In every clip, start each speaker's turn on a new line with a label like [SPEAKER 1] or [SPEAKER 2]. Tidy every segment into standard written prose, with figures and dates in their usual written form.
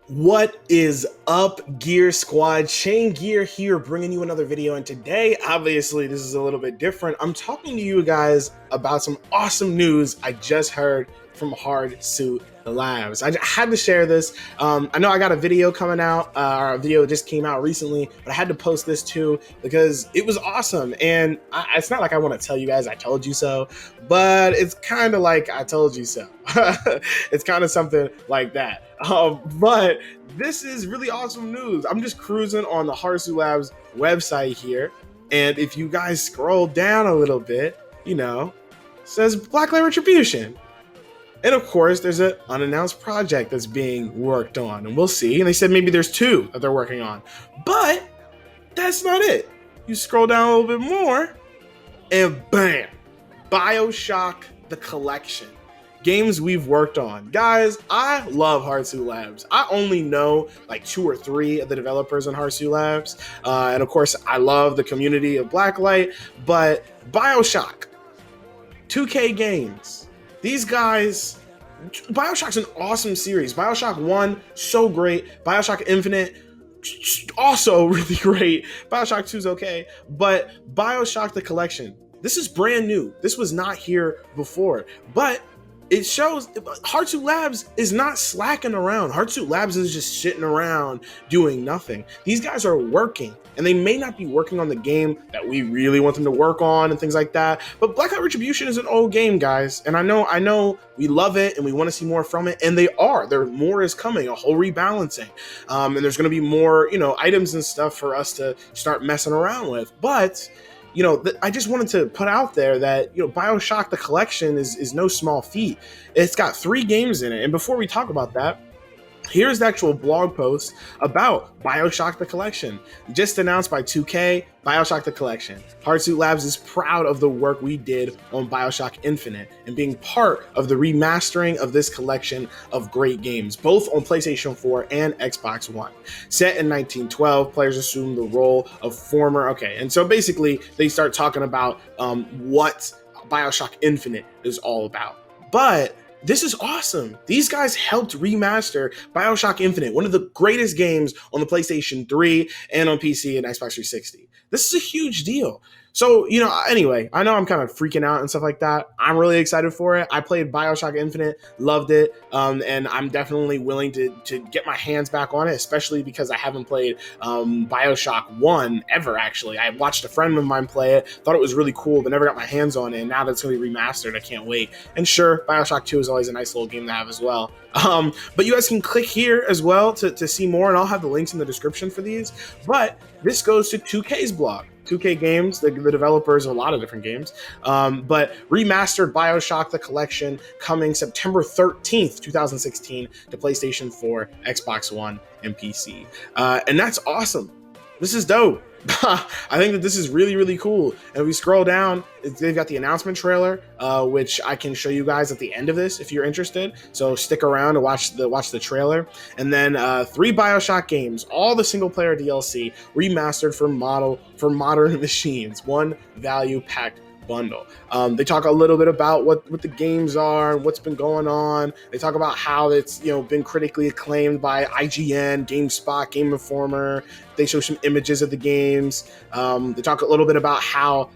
[SPEAKER 1] What is up, Gear Squad? Shane Gear here, bringing you another video. And today, obviously, this is a little bit different. I'm talking to you guys about some awesome news I just heard from Hardsuit Labs. I had to share this. I know I got a video coming out, or a video just came out recently, but I had to post this too because it was awesome. And it's not like I want to tell you guys I told you so, but it's kind of like I told you so. It's kind of something like that. But this is really awesome news. I'm just cruising on the Hardsuit Labs website here, and if you guys scroll down a little bit, it says Blacklight Retribution. And of course, there's an unannounced project that's being worked on, and we'll see. And they said maybe there's two that they're working on, but that's not it. You scroll down a little bit more, and bam, BioShock the Collection. Games we've worked on. Guys, I love Hardsuit Labs. I only know like 2 or 3 of the developers on Hardsuit Labs. And of course, I love the community of Blacklight, but BioShock, 2K Games, these guys, BioShock's an awesome series. BioShock 1, so great. BioShock Infinite, also really great. BioShock 2 is okay, but BioShock the Collection, this is brand new. This was not here before, but it shows Hardsuit Labs is not slacking around. Hardsuit Labs is just sitting around doing nothing. These guys are working, and they may not be working on the game that we really want them to work on and things like that. But Blacklight Retribution is an old game, guys, and I know we love it and we want to see more from it, and they are. There more is coming, a whole rebalancing, and there's going to be more, items and stuff for us to start messing around with. But I just wanted to put out there that, BioShock the Collection is no small feat. It's got 3 games in it. And before we talk about that, here's the actual blog post about BioShock the Collection. Just announced by 2K, BioShock the Collection. Hardsuit Labs is proud of the work we did on BioShock Infinite and being part of the remastering of this collection of great games, both on PlayStation 4 and Xbox One. Set in 1912, players assume the role of former... Okay, and so basically they start talking about what BioShock Infinite is all about. But this is awesome. These guys helped remaster BioShock Infinite, one of the greatest games on the PlayStation 3 and on PC and Xbox 360. This is a huge deal. So, anyway, I know I'm kind of freaking out and stuff like that. I'm really excited for it. I played BioShock Infinite, loved it, and I'm definitely willing to get my hands back on it, especially because I haven't played BioShock 1 ever, actually. I watched a friend of mine play it, thought it was really cool, but never got my hands on it, and now that it's going to be remastered, I can't wait. And sure, BioShock 2 is always a nice little game to have as well. But you guys can click here as well to see more, and I'll have the links in the description for these. But this goes to 2K's blog. 2K Games, the developers of a lot of different games, but remastered BioShock the Collection coming September 13th, 2016 to PlayStation 4, Xbox One, and PC. And that's awesome. This is dope. I think that this is really, really cool. And if we scroll down, they've got the announcement trailer, which I can show you guys at the end of this if you're interested. So stick around to watch the trailer. And then 3 BioShock games, all the single player DLC remastered for modern machines, 1 value packed bundle. They talk a little bit about what the games are, what's been going on. They talk about how it's been critically acclaimed by IGN, GameSpot, Game Informer. They show some images of the games. They talk a little bit about how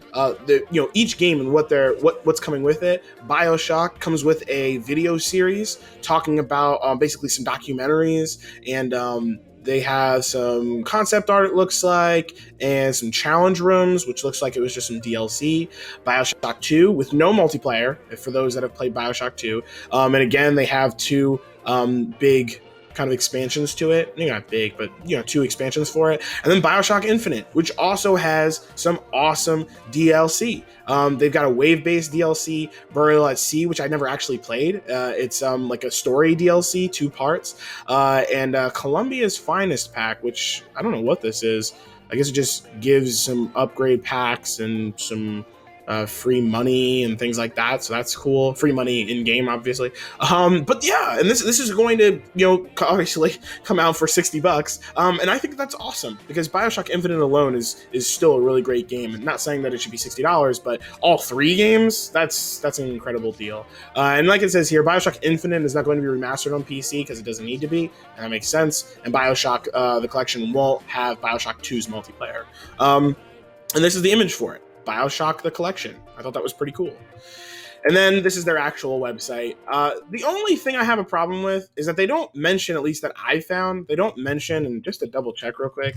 [SPEAKER 1] each game and what's coming with it. BioShock comes with a video series talking about basically some documentaries, and they have some concept art, it looks like, and some challenge rooms, which looks like it was just some DLC. BioShock 2 with no multiplayer, for those that have played BioShock 2. And again, they have 2 big kind of expansions to it. Not big, but 2 expansions for it. And then BioShock Infinite, which also has some awesome DLC. They've got a wave-based DLC, Burial at Sea, which I never actually played. It's like a story DLC, 2 parts, and Columbia's Finest pack, which I don't know what this is. I guess it just gives some upgrade packs and some free money and things like that. So that's cool. Free money in game, obviously. But yeah, and this is going to, you know, obviously come out for $60. And I think that's awesome because BioShock Infinite alone is still a really great game. And not saying that it should be $60, but all 3 games, that's an incredible deal. And like it says here, BioShock Infinite is not going to be remastered on PC because it doesn't need to be, and that makes sense. And BioShock the collection won't have BioShock 2's multiplayer. And this is the image for it. BioShock the collection. I thought that was pretty cool. And then this is their actual website. The only thing I have a problem with is that they don't mention, at least that I found, they don't mention, and just to double check real quick,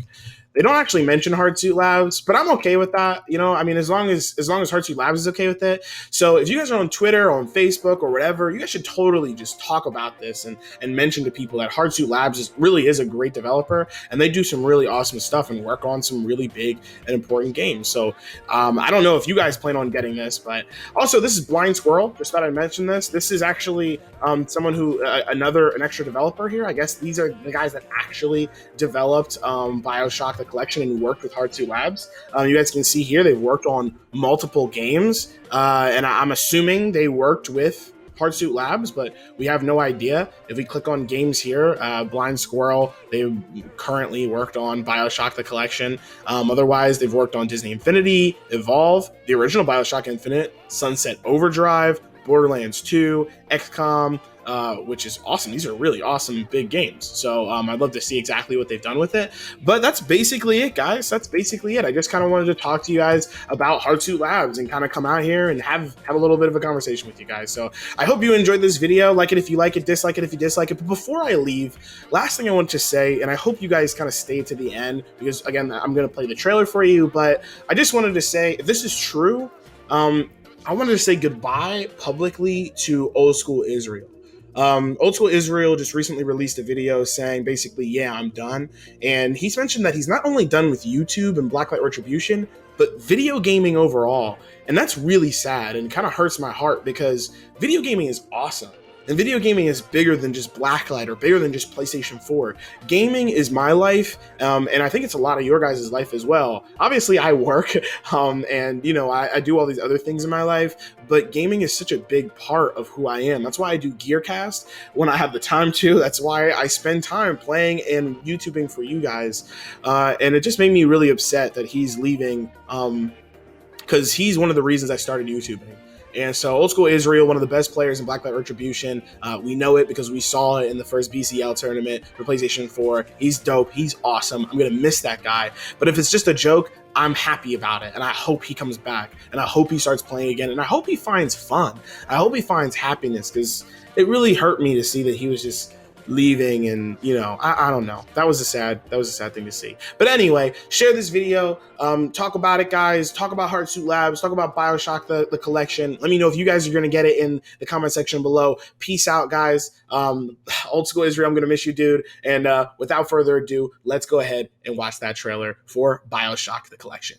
[SPEAKER 1] they don't actually mention Hardsuit Labs, but I'm okay with that. You know, I mean, as long as Hardsuit Labs is okay with it. So if you guys are on Twitter or on Facebook or whatever, you guys should totally just talk about this and mention to people that Hardsuit Labs really is a great developer, and they do some really awesome stuff and work on some really big and important games. So I don't know if you guys plan on getting this, but also this is Blind Squirrel. Just thought I'd mention this. This is actually someone who, an extra developer here. I guess these are the guys that actually developed BioShock the collection and worked with Hardsuit Labs. You guys can see here they've worked on multiple games, and I'm assuming they worked with Hardsuit Labs, but we have no idea. If we click on games here, Blind Squirrel, they currently worked on BioShock the collection. Otherwise, they've worked on Disney Infinity, Evolve, the original BioShock Infinite, Sunset Overdrive, Borderlands 2, XCOM, which is awesome. These are really awesome big games. So I'd love to see exactly what they've done with it. But that's basically it, guys. That's basically it. I just kind of wanted to talk to you guys about Hardsuit Labs and kind of come out here and have a little bit of a conversation with you guys. So I hope you enjoyed this video. Like it if you like it, dislike it if you dislike it. But before I leave, last thing I want to say, and I hope you guys kind of stay to the end because, again, I'm going to play the trailer for you. But I just wanted to say, if this is true, I wanted to say goodbye publicly to Old School Israel. Old School Israel just recently released a video saying basically, yeah, I'm done. And he's mentioned that he's not only done with YouTube and Blacklight Retribution, but video gaming overall. And that's really sad and kind of hurts my heart because video gaming is awesome. And video gaming is bigger than just Blacklight or bigger than just PlayStation 4. Gaming is my life, and I think it's a lot of your guys' life as well. Obviously, I work, and you know, I do all these other things in my life, but gaming is such a big part of who I am. That's why I do Gearcast when I have the time to. That's why I spend time playing and YouTubing for you guys. And it just made me really upset that he's leaving, because he's one of the reasons I started YouTubing. And so Old School Israel, one of the best players in Blacklight Retribution. We know it because we saw it in the first BCL tournament for PlayStation 4. He's dope. He's awesome. I'm going to miss that guy. But if it's just a joke, I'm happy about it. And I hope he comes back. And I hope he starts playing again. And I hope he finds fun. I hope he finds happiness because it really hurt me to see that he was just leaving, and you know, I don't know. That was a sad thing to see. But anyway, share this video, talk about it, guys. Talk about Hardsuit Labs, talk about BioShock the collection. Let me know if you guys are gonna get it in the comment section below. Peace out, guys. Old School Israel, I'm gonna miss you, dude. And without further ado, let's go ahead and watch that trailer for BioShock the collection.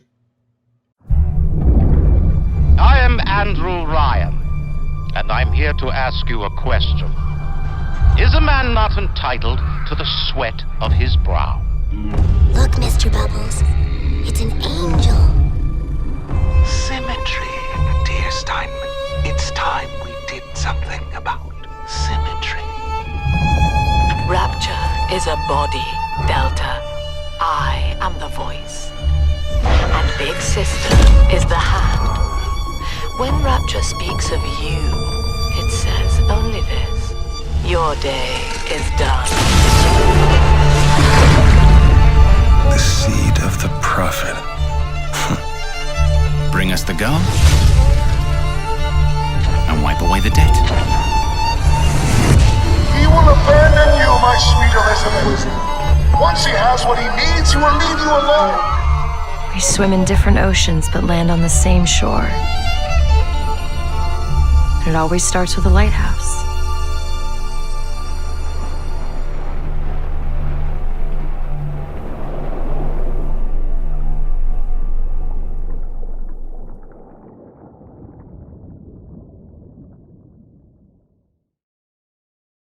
[SPEAKER 2] I am Andrew Ryan, and I'm here to ask you a question. Is a man not entitled to the sweat of his brow?
[SPEAKER 3] Look, Mr. Bubbles, it's an angel.
[SPEAKER 4] Symmetry, dear Steinman. It's time we did something about symmetry.
[SPEAKER 5] Rapture is a body, Delta. I am the voice. And Big Sister is the hand. When Rapture speaks of you, it says only this. Your day is done.
[SPEAKER 4] The seed of the prophet.
[SPEAKER 6] Bring us the gun and wipe away the debt.
[SPEAKER 7] He will abandon you, my sweet Elizabeth. Once he has what he needs, he will leave you alone.
[SPEAKER 8] We swim in different oceans but land on the same shore. And it always starts with a lighthouse.